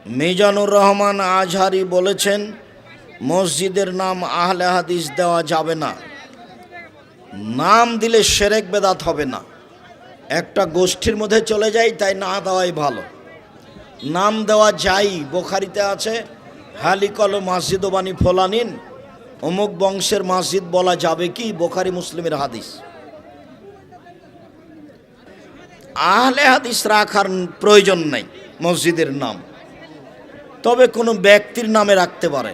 মিজানুর রহমান আজহারি বলেছেন, মসজিদের নাম আহলে হাদিস দেওয়া যাবে না। নাম দিলে শিরক বেদাত হবে না। একটা গোষ্ঠীর মধ্যে চলে যায়, তাই না দেওয়াই ভালো। নাম দেওয়া যাই, বুখারীতে আছে, হালিকল মসজিদ বানি ফলানিন, অমুক বংশের মসজিদ বলা যাবে কি? বুখারী মুসলিমের হাদিস। আহলে হাদিস রাখার প্রয়োজন নাই মসজিদের নাম, তবে কোনো ব্যক্তির নামে রাখতে পারে।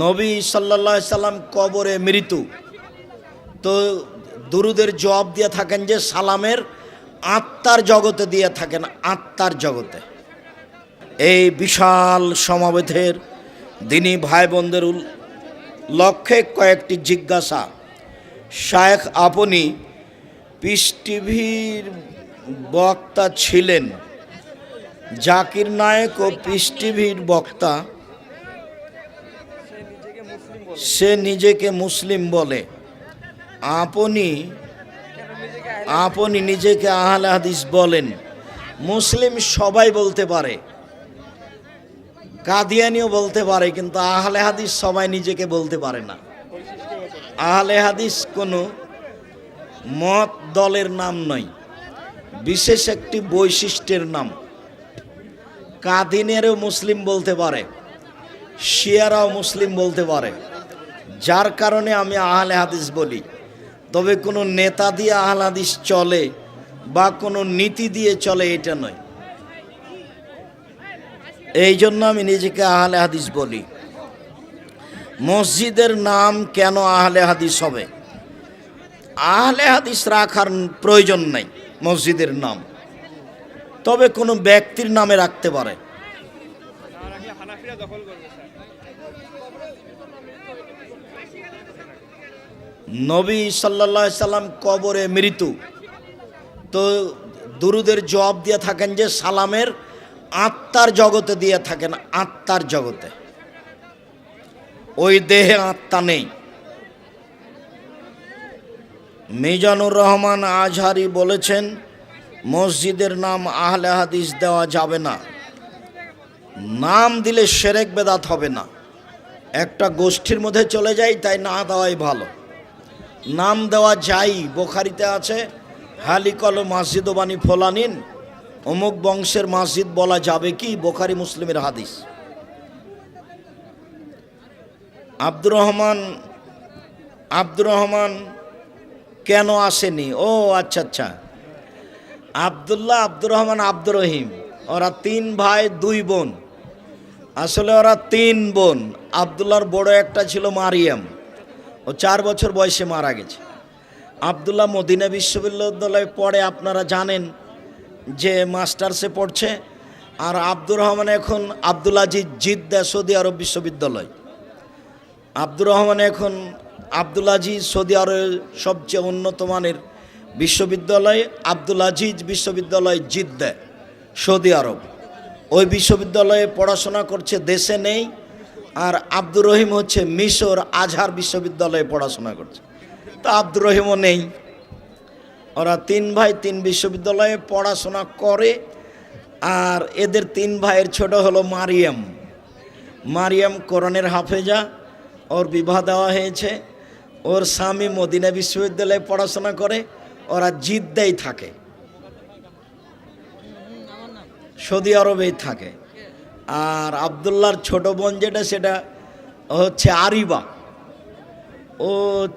নবী সাল্লাল্লাহু আলাইহি সাল্লাম কবরে মৃত্যু, তো দুরুদের জবাব দিয়ে থাকেন যে সালামের আত্মার জগতে দিয়ে থাকেন, আত্মার জগতে। এই বিশাল সমাবেশের দিনী ভাই বোনদের লক্ষ্যে কয়েকটি জিজ্ঞাসা। শায়েখ আপনি পিস টিভির বক্তা ছিলেন, জাকির নায়েক ও পিস টিভির বক্তা, সে নিজেকে মুসলিম বলে, আপনি নিজেকে আহলে হাদিস বলেন। মুসলিম সবাই বলতে পারে, কাদিয়ানিও বলতে পারে, কিন্তু আহলে হাদিস সবাই নিজেকে বলতে পারে না। আহলে হাদিস কোনো মত দলের নাম নয়, বিশেষ একটি বৈশিষ্ট্যের নাম। কাদিনেরও মুসলিম বলতে পারে, শিয়ারাও মুসলিম বলতে পারে, যার কারণে আমি আহলে হাদিস বলি। তবে কোনো নেতা দিয়ে আহলে হাদিস চলে বা কোনো নীতি দিয়ে চলে, এটা নয়। এই জন্য আমি নিজেকে আহলে হাদিস বলি। মসজিদের নাম কেন আহলে হাদিস হবে? আহলে হাদিস রাখার প্রয়োজন নাই মসজিদের নাম, তবে কোনো ব্যক্তির নামে রাখতে পারে। নবী সাল্লাল্লাহু আলাইহি সাল্লাম কবরে মৃত্যু, তো দুরুদের জবাব দিয়ে থাকেন যে সালামের আত্মার জগতে দিয়ে থাকেন, আত্মার জগতে। ওই দেহে আত্মা নেই। মিজানুর রহমান আজহারি বলেছেন, মসজিদের নাম আহলে হাদিস দেওয়া যাবে না। নাম দিলে শিরক বেদাত হবে না। একটা গোষ্ঠীর মধ্যে চলে যায়, তাই না দেওয়াই ভালো। নাম দেওয়া যাই, বুখারীতে আছে, হালিকল মসজিদ বানি ফলানিন, অমুক বংশের মসজিদ বলা যাবে কি? বুখারী মুসলিমের হাদিস। আব্দুর রহমান কেন আসেনি? ও আচ্ছা, আব্দুল্লাহ, আব্দুর রহমান, আব্দুর রহিম, ওরা 3 ভাই 2 বোন। আসলে ওরা 3 বোন। আব্দুল্লাহর বড় একটা ছিল মারিয়াম, ও 4 বছর বয়সে মারা গেছে। আব্দুল্লাহ মদিনা বিশ্ববিদ্যালয়ে পড়ে, আপনারা জানেন যে মাস্টার্সে পড়ছে। আর আব্দুর রহমান এখন আব্দুল আজিজ জিদ্দা সৌদি আরব বিশ্ববিদ্যালয়। আব্দুর রহমান এখন আব্দুল আজিজ সৌদি আরবের সবচেয়ে উন্নত মানের বিশ্ববিদ্যালয় আব্দুল আজিজ বিশ্ববিদ্যালয় জিদ্দা সৌদি আরব, ওই বিশ্ববিদ্যালয়ে পড়াশোনা করছে, দেশে নেই। আর আব্দুর রহিম হচ্ছে মিশর আজহার বিশ্ববিদ্যালয়ে পড়াশোনা করছে, তা আব্দুর রহিমও নেই। ওরা 3 ভাই 3 বিশ্ববিদ্যালয়ে পড়াশোনা করে। আর এদের 3 ভাইয়ের ছোট হলো মারিয়াম কোরআনের হাফেজা, ওর বিবাহ দেওয়া হয়েছে। ওর স্বামী মদিনা বিশ্ববিদ্যালয়ে পড়াশোনা করে, ওরা জিদ্দাই থাকে, সৌদি আরবেই থাকে। আর আব্দুল্লাহর ছোট বোন যেটা, সেটা হচ্ছে আরিবা, ও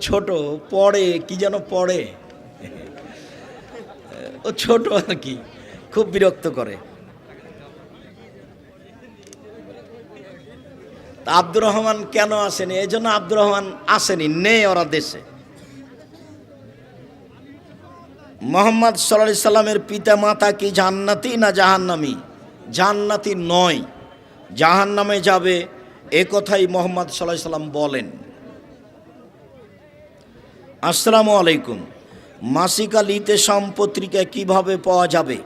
ছোট, পড়ে, কি যেন পড়ে, ও ছোট আর কি, খুব বিরক্ত করে। আব্দুর রহমান কেন আসেনি? এই জন্য আব্দুর রহমান আসেনি, নেই ওরা দেশে। মুহাম্মদ সাল্লাল্লাহু আলাইহি সাল্লামের পিতা মাতা কি জান্নাতি না জাহান্নামী? জান্নাতি নয়, জাহান্নামে যাবে, এ কথাই মুহাম্মদ সাল্লাল্লাহু আলাইহি সাল্লাম বলেন। আসসালামু আলাইকুম। মাসিক আল ইতেসাম পত্রিকা কিভাবে পাওয়া যাবে?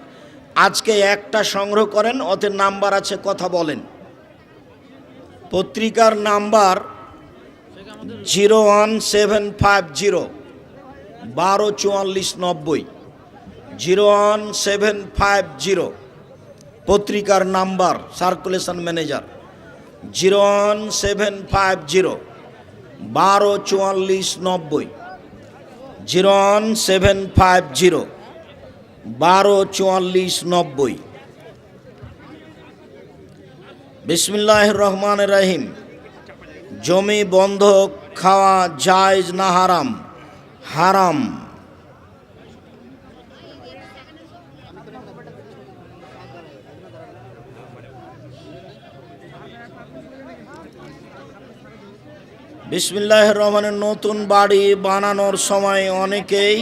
আজকে একটা সংগ্রহ করেন, ওতে নাম্বার আছে, কথা বলেন। পত্রিকার নাম্বার 01750 124490, 01750, পত্রিকার নাম্বার, সার্কুলেশন ম্যানেজার, 01750 124490, 01750 124490। বিসমিল্লাহির রহমানির রহিম। জমি বন্ধক খাওয়া জায়েজ না হারাম? হারাম। বিসমিল্লাহির রহমানির। নতুন বাড়ি বানানোর সময় অনেকেই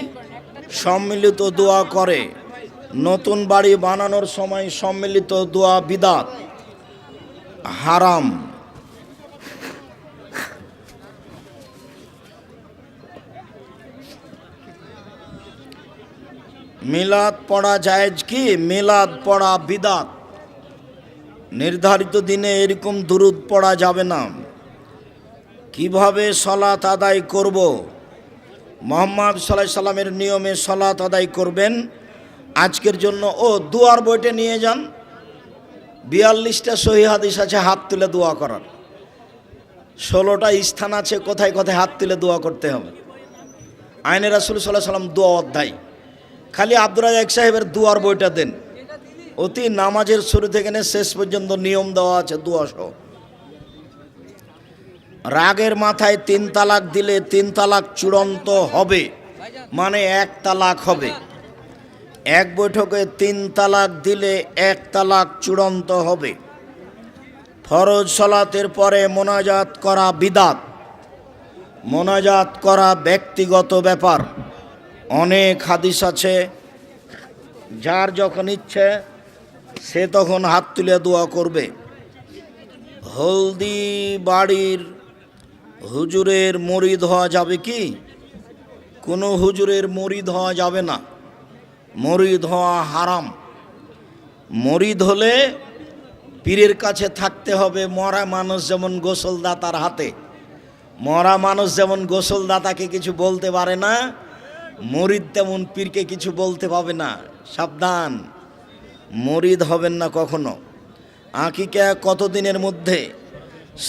সম্মিলিত দোয়া করে। নতুন বাড়ি বানানোর সময় সম্মিলিত দোয়া বিদআত, হারাম। মিলাদ পড়া জায়েজ কি? মিলাদ পড়া বিদআত। নির্ধারিত দিনে এরকম দুরূদ পড়া যাবে না। কিভাবে সালাত আদায় করব? মুহাম্মদ সাল্লাল্লাহু আলাইহি সাল্লামের নিয়মে সালাত আদায় করবেন। আজকের জন্য দুয়ার বইটা নিয়ে যান, 42টা সহিহ হাদিস আছে হাত তুলে দোয়া করার। 16টা স্থান আছে কোথায় কোথায় হাত তুলে দোয়া করতে হবে। আইনে রাসূল সাল্লাল্লাহু আলাইহি সাল্লাম দোয়া অধ্যায়। খালি আব্দুর রাজ্জাক সাহেবের দোয়ার বইটা দেন, অতি নামাজের শুরু থেকে শেষ পর্যন্ত নিয়ম দেওয়া আছে দোয়া সহ। রাগের মাথায় 3 তালাক দিলে 3 তালাক চূড়ান্ত হবে, মানে 1 তালাক হবে। এক বৈঠকে 3 তালাক দিলে 1 তালাক চূড়ান্ত হবে। ফরজ সালাতের পরে মোনাজাত করা বিদআত। মোনাজাত করা ব্যক্তিগত ব্যাপার। অনেক হাদিস আছে, যার যখন ইচ্ছে সে তখন হাত তুলে দোয়া করবে। হলদি বাড়ির হুজুরের মুরিদ হওয়া যাবে কি? কোনো হুজুরের মুরিদ হওয়া যাবে না। মুরিদ হওয়া হারাম। মুরিদ হলে পীরের কাছে থাকতে হবে। মরা মানুষ যেমন গোসলদাতার হাতে, মরা মানুষ যেমন গোসলদাতাকে কিছু বলতে পারে না, মুরিদ তেমন পীরকে কিছু বলতে পাবে না। সাবধান, মুরিদ হবেন না কখনো। আকিকা কত দিনের মধ্যে?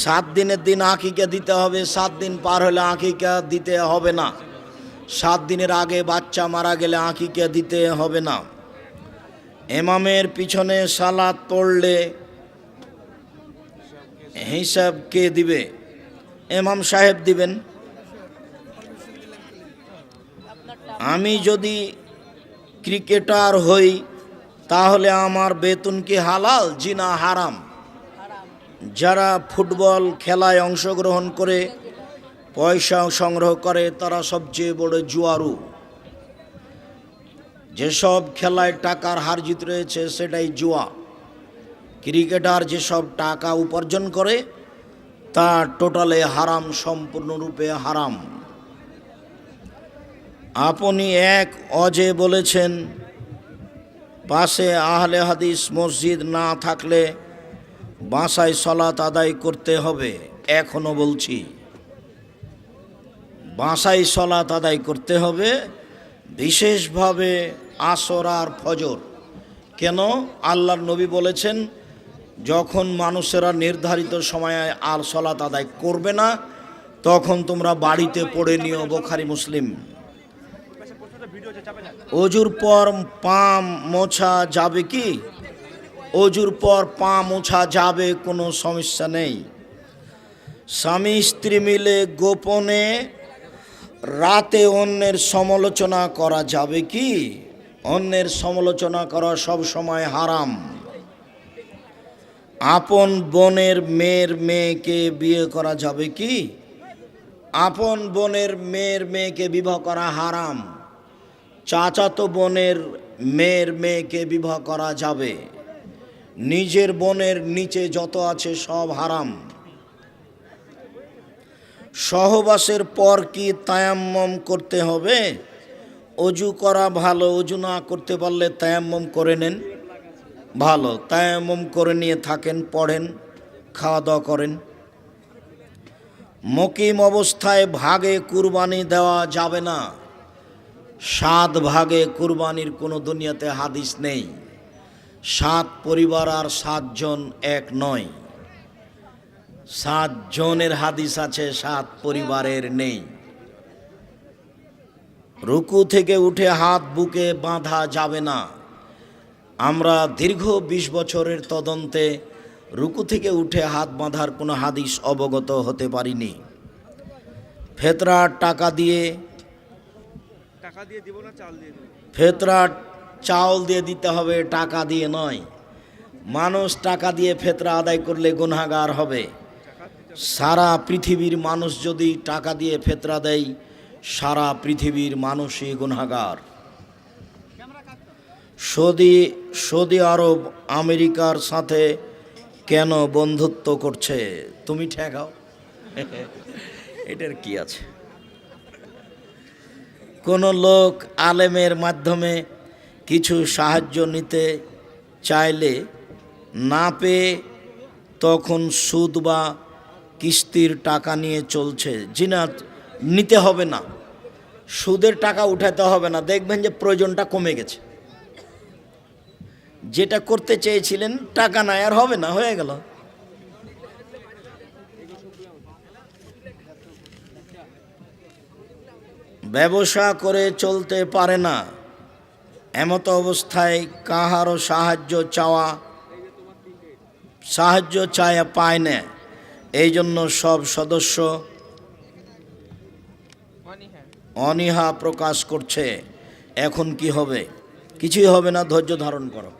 7 দিনের দিন আকিকা দিতে হবে। 7 দিন পার হলে আকিকা দিতে হবে না। 7 দিনের আগে বাচ্চা মারা গেলে আকিকা দিতে হবে না। ইমামের পিছনে সালাত পড়লে হিসাব কে দিবে? ইমাম সাহেব দিবেন। আমি যদি ক্রিকেটার হই তাহলে আমার বেতন কি হালাল? জি না, হারাম। যারা ফুটবল খেলায় অংশগ্রহণ করে পয়সা সংগ্রহ করে তারা সবচেয়ে বড় জুয়ারু। যেসব খেলায় টাকার হার জিত রয়েছে সেটাই জুয়া। ক্রিকেটার যেসব টাকা উপার্জন করে তা টোটালে হারাম, সম্পূর্ণরূপে হারাম। আপনি এক অজে বলেছেন পাশে আহলে হাদিস মসজিদ না থাকলে বাসায় সালাত আদায় করতে হবে। এখনো বলছি, বাসায় সালাত আদায় করতে হবে, বিশেষভাবে আসর আর ফজর। কেন? আল্লাহর নবী বলেছেন যখন মানুষেরা নির্ধারিত সময়ে আর সালাত আদায় করবে না তখন তোমরা বাড়িতে পড়ে নিও। বুখারী মুসলিম। অজুর পর পা মোছা যাবে কি? অজুর পর পা মোছা যাবে, কোনো সমস্যা নেই। স্বামী স্ত্রী মিলে গোপনে রাতে অন্যের সমালোচনা করা যাবে কি? অন্যের সমালোচনা করা সব সময় হারাম। আপন বোনের মেয়েকে বিয়ে করা যাবে কি? আপন বোনের মেয়েকে বিবাহ করা হারাম। চাচাতো বোনের মেয়েকে বিবাহ করা যাবে। নিজের বোনের নিচে যত আছে সব হারাম। সহবাসের পর কি তায়াম্মম করতে হবে? অজু করা ভালো। অজু না করতে পারলে তায়াম্মম করে নেন, ভালো। তায়াম্মম করে নিয়ে থাকেন, পড়েন, খাওয়া দাওয়া করেন। মুকিম অবস্থায় ভাগে কুরবানি দেওয়া যাবে না। 7 ভাগে কুরবানির কোনো দুনিয়াতে হাদিস নেই। 7 পরিবার আর 7 জন এক নয়। 7 জনের হাদিস আছে, 7 পরিবারের নেই। রুকু থেকে উঠে হাত বুকে বাঁধা যাবে না। আমরা দীর্ঘ 20 বছরের তদন্তে রুকু থেকে উঠে হাত বাঁধার কোনো হাদিস অবগত হতে পারিনি। ফেতরার টাকা দিয়ে দিব না, চাল দিয়ে দিব? ফেতরার চাউল দিয়ে দিতে হবে, টাকা দিয়ে নয়। মানুষ টাকা দিয়ে ফেতরা আদায় করলে গুনাহগার হবে। সারা পৃথিবীর মানুষ যদি টাকা দিয়ে ফেতরা দেয়, সারা পৃথিবীর মানুষই গুনাহগার। সৌদি আরব আমেরিকার সাথে কেন বন্ধুত্ব করছে? তুমি ঠেকাও, এটার কি আছে? কোনো লোক আলেমের মাধ্যমে কিছু সাহায্য নিতে চাইলে না পেয়ে তখন সুদ বা কিস্তির টাকা নিয়ে চলছে। জিনা নিতে হবে না, সুদের টাকা উঠাতে হবে না, দেখবেন যে প্রয়োজনটা কমে গেছে। যেটা করতে চেয়েছিলেন টাকা নাই, আর হবে না, হয়ে গেল। ব্যবসা করে চলতে পারে না, এমত অবস্থায় কাহারও সাহায্য চায় পায় না। এই জন্য সব সদস্য অনীহা প্রকাশ করছে। এখন কি হবে? কিছুই হবে না, ধৈর্য ধারণ করো।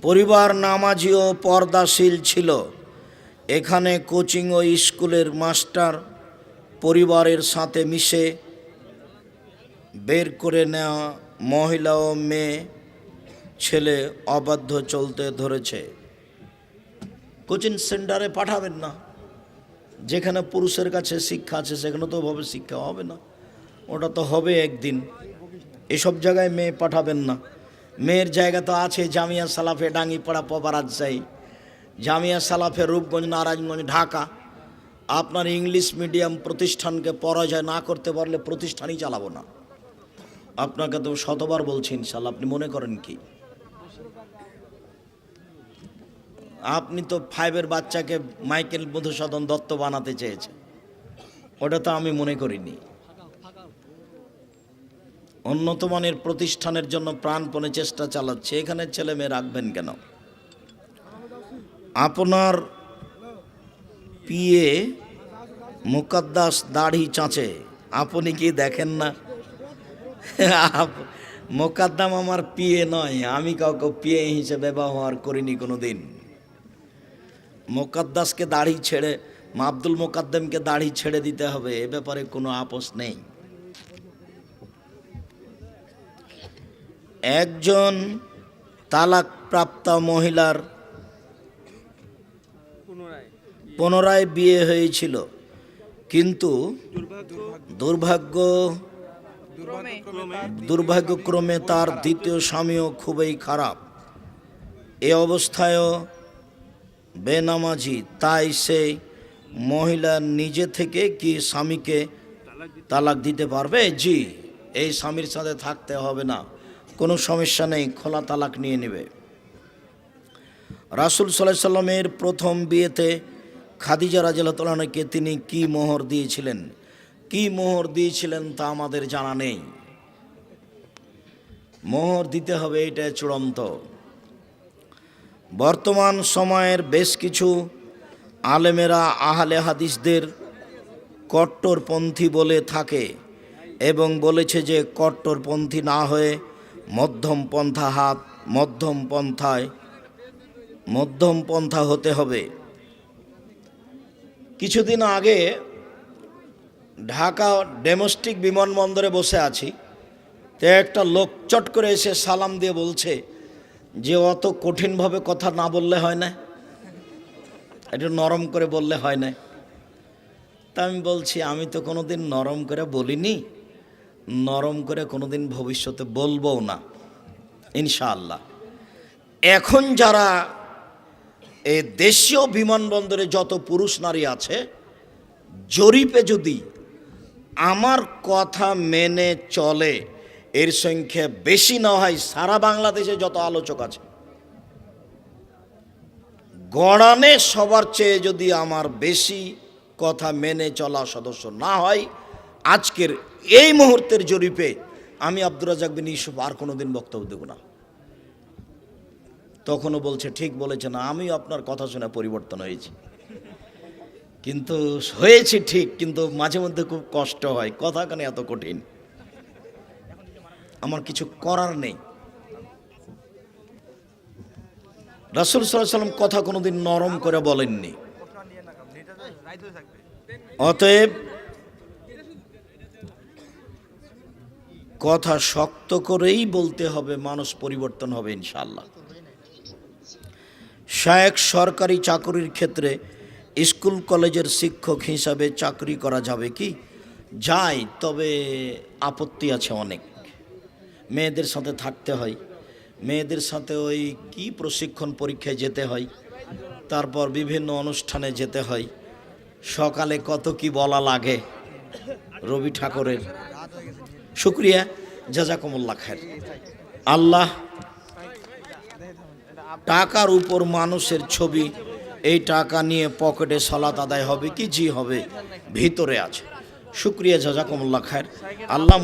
পরিবার নামাজি ও পর্দাশীল ছিল। এখানে কোচিং ও স্কুলের মাস্টার পরিবারের সাথে মিশে বের করে নেওয়া মহিলা ও মেয়ে ছেলে অবাধ্য চলতে ধরেছে। কোচিং সেন্টারে পাঠাবেন না, যেখানে পুরুষের কাছে শিক্ষা আছে সেখানে তো ওভাবে শিক্ষা হবে না, ওটা তো হবে একদিন। এসব জায়গায় মেয়ে পাঠাবেন না। মেয়ের জায়গা তো আছে জামিয়া সালাফে ডাঙ্গিপাড়া পবারাজশাহী, জামিয়া সালাফে রূপগঞ্জ নারায়ণগঞ্জ ঢাকা। আপনার ইংলিশ মিডিয়াম প্রতিষ্ঠানকে পরাজয় না করতে পারলে প্রতিষ্ঠানই চালাবো না। আপনাকে তো শতবার বলছি, ইনশাল্লাহ। আপনি মনে করেন কি? আপনি তো 5-এর বাচ্চাকে মাইকেল মধুসূদন দত্ত বানাতে চেয়েছে, ওটা তো আমি মনে করিনি। উন্নত মানের প্রতিষ্ঠানের জন্য প্রাণপণে চেষ্টা চালাচ্ছে, এখানে ছেলে মেয়ে রাখবেন কেন? আপনার পিএ মুকাদ্দাস দাড়ি চাঁচে, আপনি কি দেখেন না? মোকাদ্দাম আমার পিএ নয়, আমি কাউকে পিএ হিসেবে ব্যবহার করিনি কোনো দিন। মোকাদ্দাসকে দাড়ি ছেড়ে, আব্দুল মোকাদ্দমকে দাড়ি ছেড়ে দিতে হবে, এ ব্যাপারে কোনো আপোষ নেই। একজন তালাকপ্রাপ্তা মহিলার পুনরায় বিয়ে হয়েছিল, কিন্তু দুর্ভাগ্যক্রমে তার দ্বিতীয় স্বামীও খুবই খারাপ। এ অবস্থায়ও বেনামাজি, তাই সেই মহিলা নিজে থেকে কি স্বামীকে তালাক দিতে পারবে? জি, এই স্বামীর সাথে থাকতে হবে না, কোনো সমস্যা নেই, খোলা তালাক নিয়ে নেবে। রাসূল সাল্লাল্লাহু আলাইহি সাল্লামের প্রথম বিয়েতে খাদিজা রাদিয়াল্লাহু তাআলা আনহাকে তিনি কি মোহর দিয়েছিলেন? কি মোহর দিয়েছিলেন তা আমাদের জানা নেই। মোহর দিতে হবে, এটা চূড়ান্ত। বর্তমান সময়ের বেশ কিছু আলেমেরা আহলে হাদিসদের কট্টরপন্থী বলে থাকে এবং বলেছে যে কট্টরপন্থী না হয়ে মধ্যম পন্থা হতে হবে। কিছুদিন আগে ঢাকা ডোমেস্টিক বিমানবন্দরে বসে আছি, তো একটা লোক চট করে এসে সালাম দিয়ে বলছে যে অত কঠিনভাবে কথা না বললে হয় না, একটু নরম করে বললে হয় না। তা আমি বলছি, আমি তো কোনোদিন নরম করে বলিনি, নরম করে কোনোদিন ভবিষ্যতে বলবও না ইনশাআল্লাহ। এখন যারা এই দেশীয় বিমানবন্দরে যত পুরুষ নারী আছে, জরিপে যদি আমার কথা মেনে চলে এর সংখ্যা বেশি না হয় সারা বাংলাদেশে যত আলোচক আছে গড়ানে সবার চেয়ে যদি আমার বেশি কথা মেনে চলা সদস্য না হয়, আজকের এই মুহূর্তের জরিপে আমি আব্দুর রাজ্জাক বিন ইউসুফ আর কোনোদিন বক্তব্য দেব না। তখনও বলছে ঠিক বলেছে না, আমিও আপনার কথা শুনে পরিবর্তন হয়েছি, কিন্তু হয়েছে ঠিক, কিন্তু মাঝে মধ্যে খুব কষ্ট হয়, কথা কেন এত কঠিন, আমার কিছু করার নেই। রাসূল সাল্লাল্লাহু আলাইহি ওয়াসাল্লাম কথা কোনোদিন নরম করে বলেননি। অতএব কথা শক্ত করেই বলতে হবে, মানুষ পরিবর্তন হবে ইনশাআল্লাহ। শায়েখ সরকারি চাকরির ক্ষেত্রে স্কুল কলেজের শিক্ষক হিসাবে চাকরি করা যাবে কি? যায়, তবে আপত্তি আছে অনেক। মেয়েদের সাথে থাকতে হয়, মেয়েদের সাথে ওই কি প্রশিক্ষণ পরীক্ষায় যেতে হয়, তারপর বিভিন্ন অনুষ্ঠানে যেতে হয়, সকালে কত কি বলা লাগে। রবি ঠাকুরের শুকরিয়া, জাযাকুমুল্লাহ খায়ের। আল্লাহ টাকার উপর মানুষের ছবি, এই টাকা নিয়ে পকেটে সালাত আদায় হবে কি? জি হবে, ভিতরে আছে। শুকরিয়া, জাযাকুমুল্লাহ খায়ের। আল্লাহ